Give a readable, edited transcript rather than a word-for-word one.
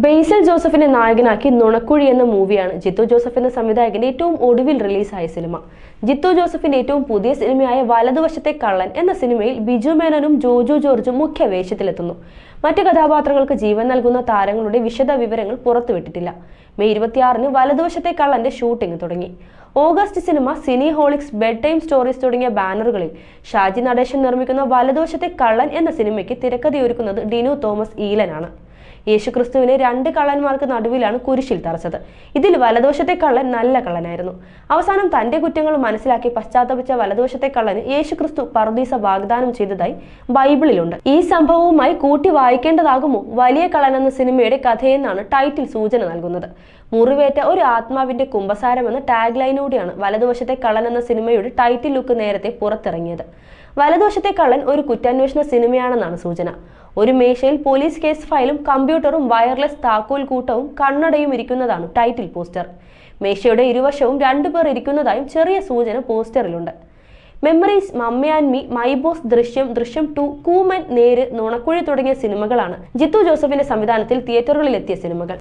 ബേസിൽ ജോസഫിനെ നായകനാക്കി നുണക്കുഴി എന്ന മൂവിയാണ് ജിത്തു ജോസഫ് എന്ന സംവിധായകന്റെ ഏറ്റവും ഒടുവിൽ റിലീസായ സിനിമ. ജിത്തു ജോസഫിന്റെ ഏറ്റവും പുതിയ സിനിമയായ വലതുവശത്തെ കള്ളൻ എന്ന സിനിമയിൽ ബിജു മേനോനും ജോജു ജോർജും മുഖ്യ വേഷത്തിലെത്തുന്നു. മറ്റു കഥാപാത്രങ്ങൾക്ക് ജീവൻ നൽകുന്ന താരങ്ങളുടെ വിശദ വിവരങ്ങൾ പുറത്തുവിട്ടിട്ടില്ല. മെയ് 26-ന് വലതുവശത്തെ കള്ളന്റെ ഷൂട്ടിംഗ് തുടങ്ങി. August cinema, cineholics, bed time stories തുടങ്ങിയ ബാനറുകളിൽ ഷാജി നടേശൻ നിർമ്മിക്കുന്ന വലതുവശത്തെ കള്ളൻ എന്ന സിനിമയ്ക്ക് തിരക്കഥയൊരുക്കുന്നത് ഡിനു തോമസ് ഈലനാണ്. യേശുക്രിസ്തുവിനെ രണ്ട് കള്ളന്മാർക്ക് നടുവിലാണ് കുരിശിൽ തറച്ചത്. ഇതിൽ വലതുവശത്തെ കള്ളൻ നല്ല കള്ളനായിരുന്നു. അവസാനം തന്റെ കുറ്റങ്ങൾ മനസ്സിലാക്കി പശ്ചാത്തപിച്ച വലതുവശത്തെ കള്ളന് യേശുക്രിസ്തു പറുദീസ വാഗ്ദാനം ചെയ്തതായി ബൈബിളിലുണ്ട്. ഈ സംഭവവുമായി കൂട്ടി വായിക്കേണ്ടതാകുമോ വലിയ കള്ളൻ എന്ന സിനിമയുടെ കഥയെന്നാണ് ടൈറ്റിൽ സൂചന നൽകുന്നത്. മുറിവേറ്റ ഒരു ആത്മാവിന്റെ കുമ്പസാരം എന്ന ടാഗ് ലൈനോടെയാണ് വലതുവശത്തെ കള്ളൻ എന്ന സിനിമയുടെ ടൈറ്റിൽ ലുക്ക് നേരത്തെ പുറത്തിറങ്ങിയത്. വലതുവശത്തെ കള്ളൻ ഒരു കുറ്റാന്വേഷണ സിനിമയാണെന്നാണ് സൂചന. ഒരു മേശയിൽ പോലീസ് കേസ് ഫയലും കമ്പ്യൂട്ടറും വയർലെസ് താക്കോൽ കൂട്ടവും കണ്ണടയും ഇരിക്കുന്നതാണ് ടൈറ്റിൽ പോസ്റ്റർ. മേശയുടെ ഇരുവശവും 2 പേർ ഇരിക്കുന്നതായും ചെറിയ സൂചന പോസ്റ്ററിലുണ്ട്. Memories, mummy and me, my boss, Drishyam 2, കൂമൻ, നേര്, നുണക്കുഴി തുടങ്ങിയ സിനിമകളാണ് ജിത്തു ജോസഫിന്റെ സംവിധാനത്തിൽ തിയേറ്ററുകളിലെത്തിയ സിനിമകൾ.